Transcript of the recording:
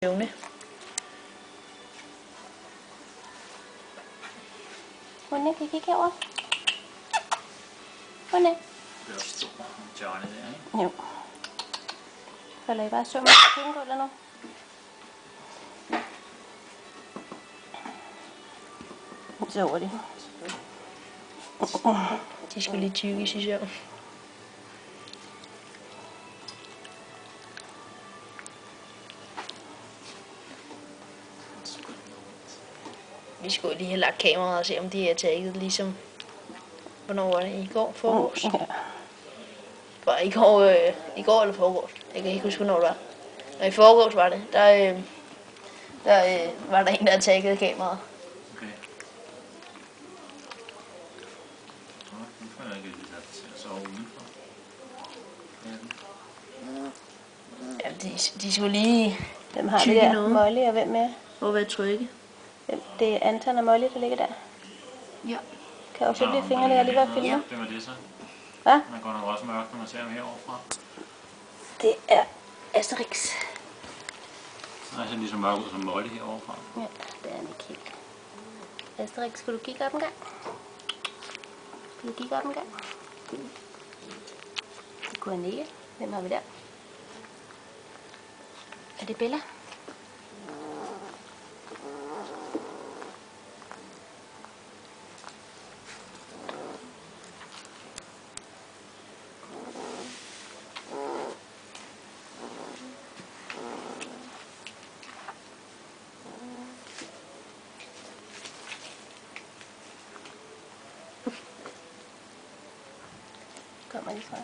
Søvne. Hunde, kan I kigge herover? Hunde. Det er også stor Johnny der, ikke? Jo. Falder I bare søvn på køkkengulvet nu? Så over det. De skulle lige tykkes i søvn. Vi skulle lige have lagt kameraet og se, om de er taget, ligesom... Hvornår var det? I går? Forgårs? Ja. Bare i går eller forgårs. Jeg kan ikke huske, hvornår det var. Når i forgårs var det. Der var der en, der havde taget kameraet. Okay. Nå, nu får jeg ikke lige til at sove udenfor. Ja, de skulle lige Hvem har det tykke der? noget. Molly og hvem mere? Og være trygge. Det er Anton og Molly, der ligger der. Ja. Kan jeg også se de fingre, der lige var filmet? Ja. Det var det så. Hvad? Man går nok også mørkt, når man ser dem heroverfra. Det er Asterix. Nej, så lige så mørkt ud som Molly heroverfra. Ja, det er han ikke helt. Asterix, skal du kigge op en gang? Skal du kigge op en gang? Det kunne han ikke. Hvem har vi der? Er det Bella? Kommer lige fra.